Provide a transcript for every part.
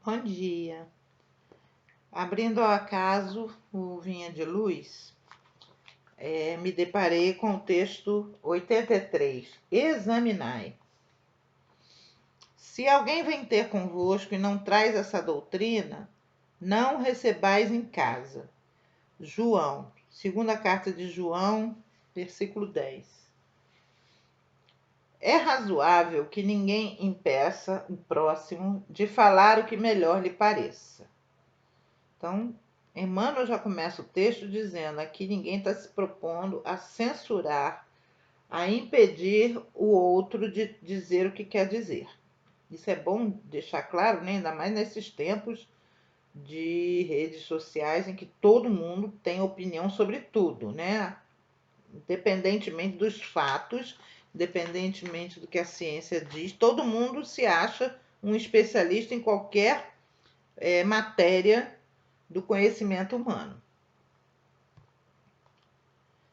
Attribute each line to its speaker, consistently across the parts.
Speaker 1: Bom dia. Abrindo ao acaso o Vinha de Luz, me deparei com o texto 83. Examinai. Se alguém vem ter convosco e não traz essa doutrina, não recebais em casa. João, segunda carta de João, versículo 10. É razoável que ninguém impeça o próximo de falar o que melhor lhe pareça. Então, Emmanuel já começa o texto dizendo: aqui ninguém está se propondo a censurar, a impedir o outro de dizer o que quer dizer. Isso é bom deixar claro, né? Ainda mais nesses tempos de redes sociais em que todo mundo tem opinião sobre tudo, né? Independentemente dos fatos, independentemente do que a ciência diz, todo mundo se acha um especialista em qualquer matéria do conhecimento humano.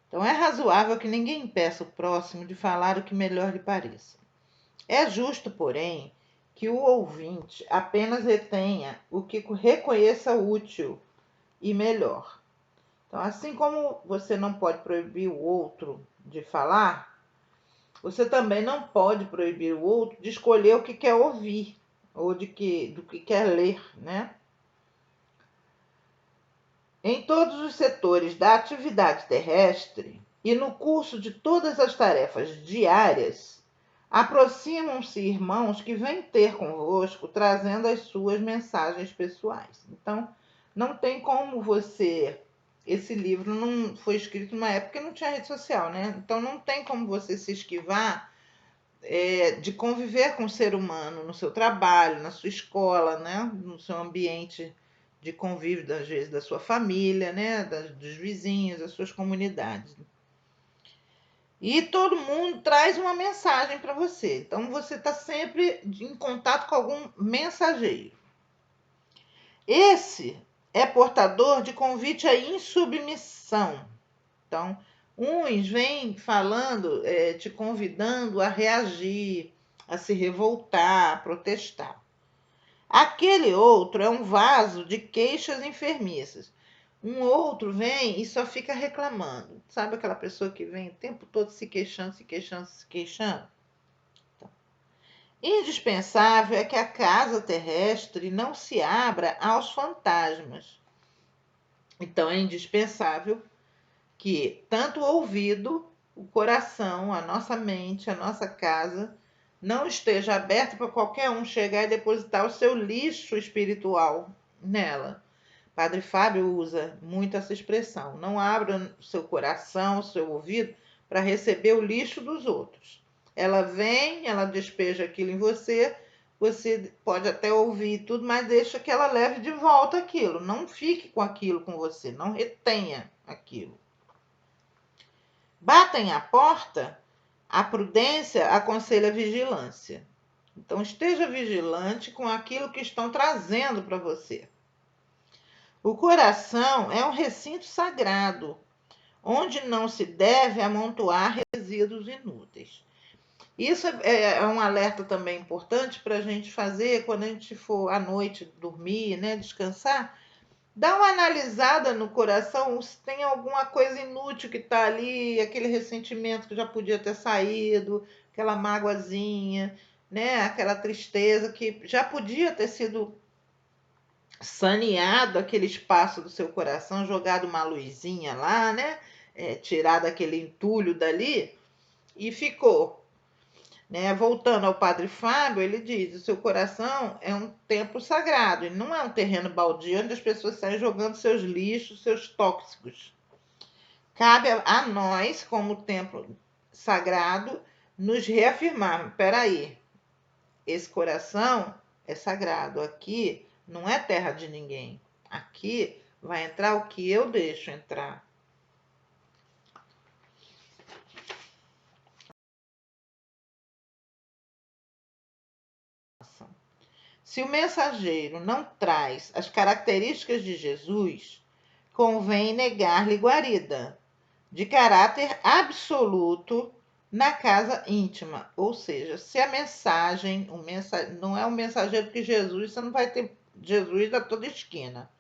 Speaker 1: Então, é razoável que ninguém impeça o próximo de falar o que melhor lhe pareça. É justo, porém, que o ouvinte apenas retenha o que reconheça útil e melhor. Então, assim como você não pode proibir o outro de falar, você também não pode proibir o outro de escolher o que quer ouvir ou do que quer ler, né? Em todos os setores da atividade terrestre e no curso de todas as tarefas diárias, aproximam-se irmãos que vêm ter convosco trazendo as suas mensagens pessoais. Então, não tem como você. Esse livro não foi escrito numa época que não tinha rede social, né? Então, não tem como você se esquivar de conviver com o ser humano no seu trabalho, na sua escola, né? No seu ambiente de convívio, às vezes, da sua família, né? Dos vizinhos, das suas comunidades. E todo mundo traz uma mensagem para você. Então, você está sempre em contato com algum mensageiro. Esse é portador de convite à insubmissão. Então, uns vêm falando, te convidando a reagir, a se revoltar, a protestar. Aquele outro é um vaso de queixas enfermiças. Um outro vem e só fica reclamando. Sabe aquela pessoa que vem o tempo todo se queixando, se queixando, se queixando? Então, indispensável é que a casa terrestre não se abra aos fantasmas. Então, é indispensável que tanto o ouvido, o coração, a nossa mente, a nossa casa não esteja aberto para qualquer um chegar e depositar o seu lixo espiritual nela. Padre Fábio usa muito essa expressão. Não abra o seu coração, o seu ouvido para receber o lixo dos outros. Ela vem, ela despeja aquilo em você, você pode até ouvir tudo, mas deixa que ela leve de volta aquilo. Não fique com aquilo com você, não retenha aquilo. Batem à porta, a prudência aconselha a vigilância. Então, esteja vigilante com aquilo que estão trazendo para você. O coração é um recinto sagrado, onde não se deve amontoar resíduos inúteis. Isso é um alerta também importante para a gente fazer quando a gente for à noite dormir, né, descansar. Dá uma analisada no coração se tem alguma coisa inútil que está ali, aquele ressentimento que já podia ter saído, aquela mágoazinha, né? Aquela tristeza que já podia ter sido saneado aquele espaço do seu coração, jogado uma luzinha lá, né? Tirado aquele entulho dali e ficou. Né? Voltando ao Padre Fábio, ele diz: o seu coração é um templo sagrado e não é um terreno baldio onde as pessoas saem jogando seus lixos, seus tóxicos. Cabe a nós, como templo sagrado, nos reafirmarmos: espera aí, esse coração é sagrado, aqui não é terra de ninguém, aqui vai entrar o que eu deixo entrar. Se o mensageiro não traz as características de Jesus, convém negar-lhe guarida, de caráter absoluto, na casa íntima. Ou seja, se a mensagem, não é um mensageiro que Jesus, você não vai ter Jesus a toda esquina.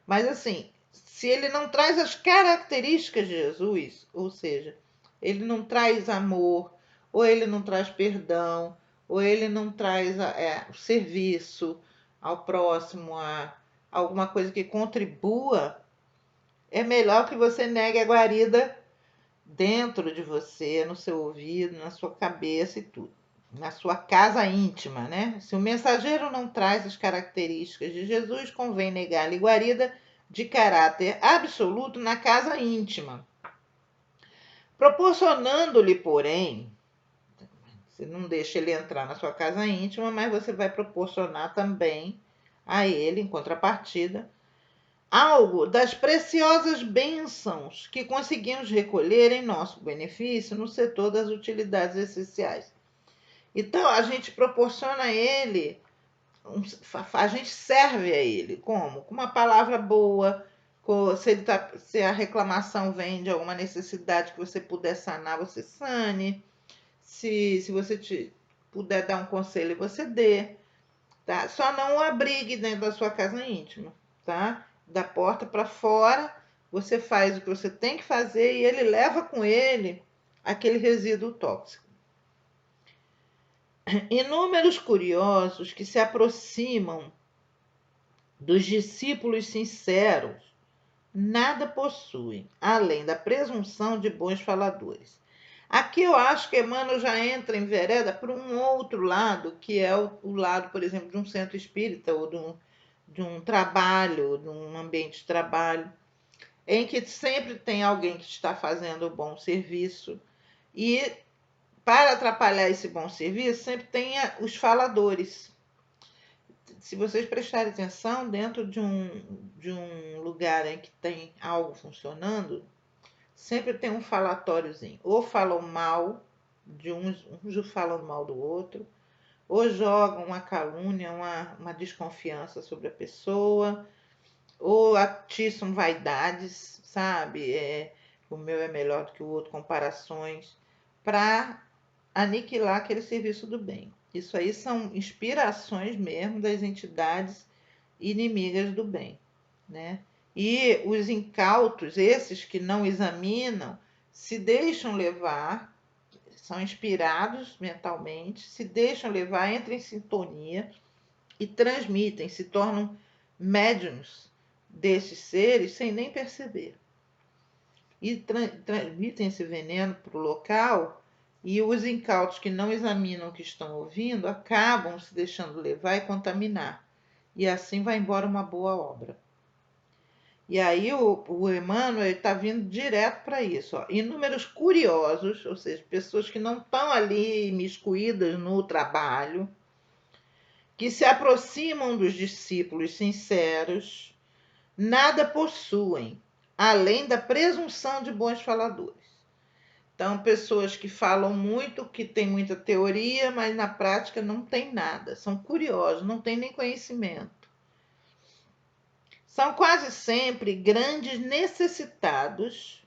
Speaker 1: Mas assim, se ele não traz as características de Jesus, ou seja, ele não traz amor, ou ele não traz perdão, ou ele não traz o serviço ao próximo, alguma coisa que contribua, é melhor que você negue a guarida dentro de você, no seu ouvido, na sua cabeça e tudo. Na sua casa íntima, né? Se o mensageiro não traz as características de Jesus, convém negar-lhe guarida de caráter absoluto na casa íntima. Proporcionando-lhe, porém, você não deixa ele entrar na sua casa íntima, mas você vai proporcionar também a ele, em contrapartida, algo das preciosas bênçãos que conseguimos recolher em nosso benefício no setor das utilidades essenciais. Então, a gente proporciona a ele, a gente serve a ele. Como? Com uma palavra boa, se a reclamação vem de alguma necessidade que você puder sanar, você sane. Se você puder dar um conselho, você dê. Tá? Só não o abrigue dentro da sua casa íntima. Tá? Da porta para fora, você faz o que você tem que fazer e ele leva com ele aquele resíduo tóxico. Inúmeros curiosos que se aproximam dos discípulos sinceros nada possuem, além da presunção de bons faladores. Aqui eu acho que Emmanuel já entra em vereda por um outro lado, que é o lado, por exemplo, de um centro espírita ou de um trabalho, de um ambiente de trabalho, em que sempre tem alguém que está fazendo o bom serviço e para atrapalhar esse bom serviço, sempre tem os faladores. Se vocês prestarem atenção, dentro de um lugar em que tem algo funcionando, sempre tem um falatóriozinho. Ou falam mal de uns falam mal do outro, ou jogam uma calúnia, uma desconfiança sobre a pessoa, ou atiçam vaidades, sabe? O meu é melhor do que o outro, comparações, para aniquilar aquele serviço do bem. Isso aí são inspirações mesmo das entidades inimigas do bem, né? E os incautos, esses que não examinam, se deixam levar, são inspirados mentalmente, se deixam levar, entram em sintonia e transmitem, se tornam médiums desses seres sem nem perceber. E transmitem esse veneno para o local. E os incautos que não examinam o que estão ouvindo acabam se deixando levar e contaminar. E assim vai embora uma boa obra. E aí o Emmanuel está vindo direto para isso. Ó. Inúmeros curiosos, ou seja, pessoas que não estão ali imiscuídas no trabalho, que se aproximam dos discípulos sinceros, nada possuem, além da presunção de bons faladores. Então, pessoas que falam muito, que têm muita teoria, mas na prática não tem nada. São curiosos, não têm nem conhecimento. São quase sempre grandes necessitados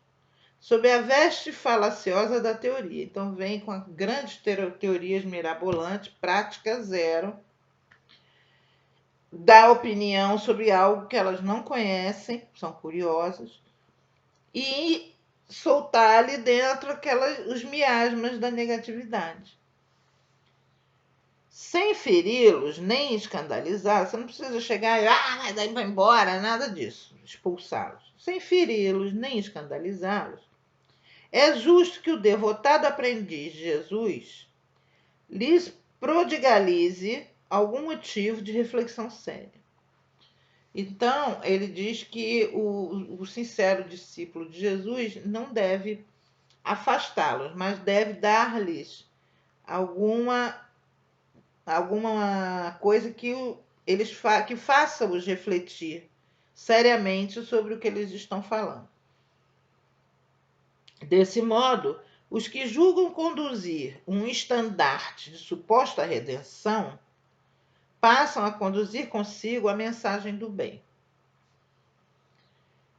Speaker 1: sob a veste falaciosa da teoria. Então, vem com grandes teorias mirabolantes, prática zero, dá opinião sobre algo que elas não conhecem, são curiosas, e soltar ali dentro os miasmas da negatividade. Sem feri-los nem escandalizá-los, você não precisa chegar e mas daí vai embora, nada disso, expulsá-los. Sem feri-los nem escandalizá-los, é justo que o devotado aprendiz de Jesus lhes prodigalize algum motivo de reflexão séria. Então, ele diz que o sincero discípulo de Jesus não deve afastá-los, mas deve dar-lhes alguma coisa que que faça-os refletir seriamente sobre o que eles estão falando. Desse modo, os que julgam conduzir um estandarte de suposta redenção passam a conduzir consigo a mensagem do bem,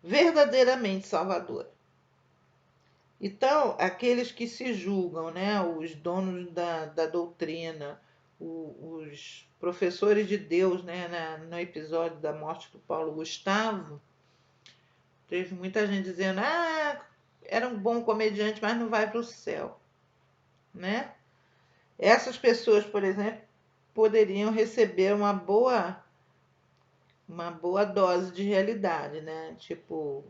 Speaker 1: verdadeiramente salvadora. Então, aqueles que se julgam, né, os donos da doutrina, os professores de Deus, né, no episódio da morte do Paulo Gustavo, teve muita gente dizendo, era um bom comediante, mas não vai para o céu, né? Essas pessoas, por exemplo, poderiam receber uma boa dose de realidade, né? Tipo,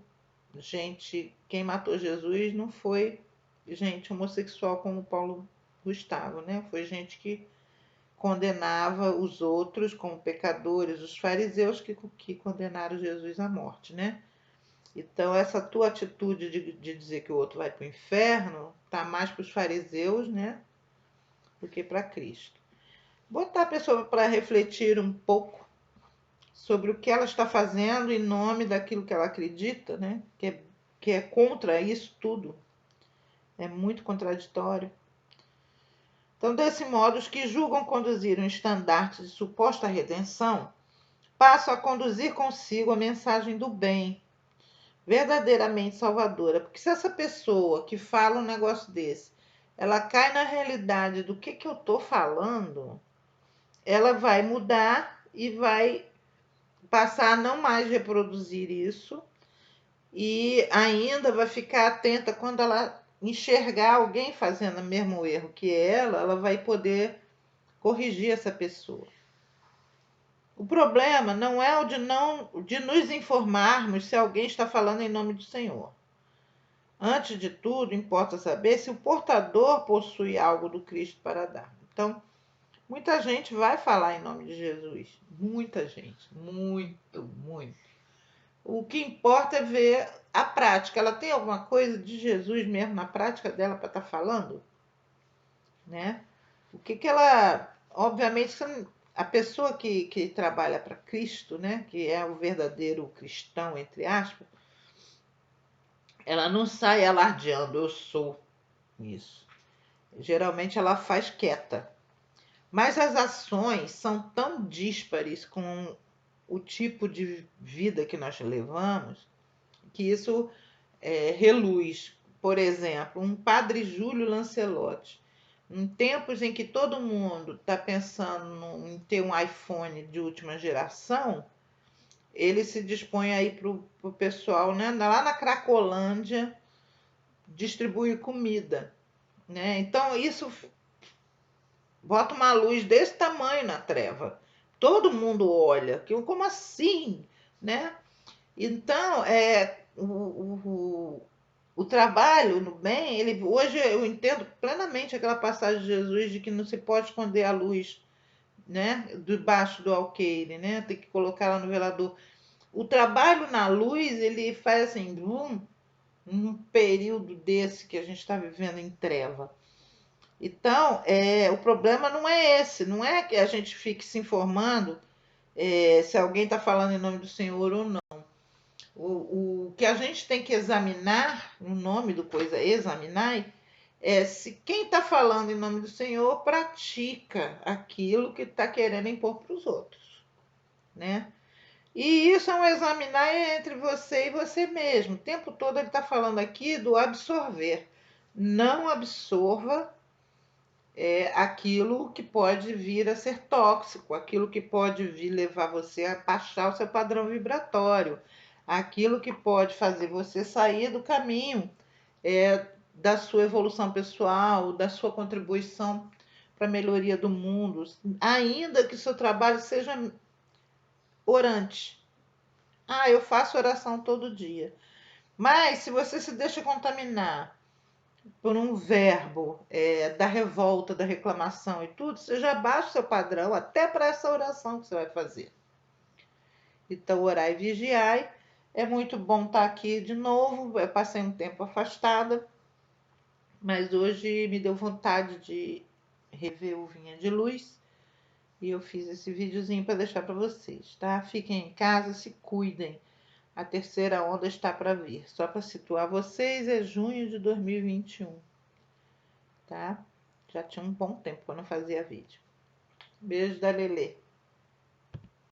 Speaker 1: quem matou Jesus não foi gente homossexual como Paulo Gustavo, né? Foi gente que condenava os outros como pecadores, os fariseus que condenaram Jesus à morte, né? Então, essa tua atitude de dizer que o outro vai para o inferno tá mais para os fariseus, né? Do que para Cristo. Botar a pessoa para refletir um pouco sobre o que ela está fazendo em nome daquilo que ela acredita, né? Que é contra isso tudo. É muito contraditório. Então, desse modo, os que julgam conduzir um estandarte de suposta redenção passam a conduzir consigo a mensagem do bem, verdadeiramente salvadora. Porque se essa pessoa que fala um negócio desse, ela cai na realidade do que eu estou falando, ela vai mudar e vai passar a não mais reproduzir isso e ainda vai ficar atenta quando ela enxergar alguém fazendo o mesmo erro que ela vai poder corrigir essa pessoa. O problema não é o de nos informarmos se alguém está falando em nome do Senhor. Antes de tudo, importa saber se o portador possui algo do Cristo para dar. Então, muita gente vai falar em nome de Jesus. Muita gente. Muito, muito. O que importa é ver a prática. Ela tem alguma coisa de Jesus mesmo na prática dela para estar falando? Né? O que ela... Obviamente, a pessoa que trabalha para Cristo, né? Que é o verdadeiro cristão, entre aspas, ela não sai alardeando, eu sou isso. Geralmente ela faz quieta. Mas as ações são tão díspares com o tipo de vida que nós levamos, que isso reluz. Por exemplo, um padre Júlio Lancelotti, em tempos em que todo mundo está pensando em ter um iPhone de última geração, ele se dispõe aí para o pessoal, né, lá na Cracolândia, distribuir comida. Né? Então, isso bota uma luz desse tamanho na treva. Todo mundo olha, como assim? Né? Então, o trabalho no bem, hoje eu entendo plenamente aquela passagem de Jesus de que não se pode esconder a luz, né, debaixo do alqueire, né? Tem que colocar ela no velador. O trabalho na luz, ele faz assim, num período desse que a gente está vivendo em treva. Então, o problema não é esse, não é que a gente fique se informando se alguém está falando em nome do Senhor ou não. O que a gente tem que examinar, o nome do coisa, examinar, é se quem está falando em nome do Senhor pratica aquilo que está querendo impor para os outros, né? E isso é um examinar entre você e você mesmo. O tempo todo ele está falando aqui do absorver. Não absorva aquilo que pode vir a ser tóxico, aquilo que pode vir levar você a baixar o seu padrão vibratório, aquilo que pode fazer você sair do caminho da sua evolução pessoal, da sua contribuição para a melhoria do mundo, ainda que seu trabalho seja orante. Eu faço oração todo dia. Mas se você se deixa contaminar por um verbo da revolta, da reclamação e tudo, você já baixa o seu padrão até para essa oração que você vai fazer. Então, orai e vigiai. É muito bom estar aqui de novo. Eu passei um tempo afastada, mas hoje me deu vontade de rever o Vinha de Luz e eu fiz esse videozinho para deixar para vocês, tá? Fiquem em casa, se cuidem. A terceira onda está para vir. Só para situar vocês, é junho de 2021. Tá? Já tinha um bom tempo que eu não fazia vídeo. Beijo da Lelê.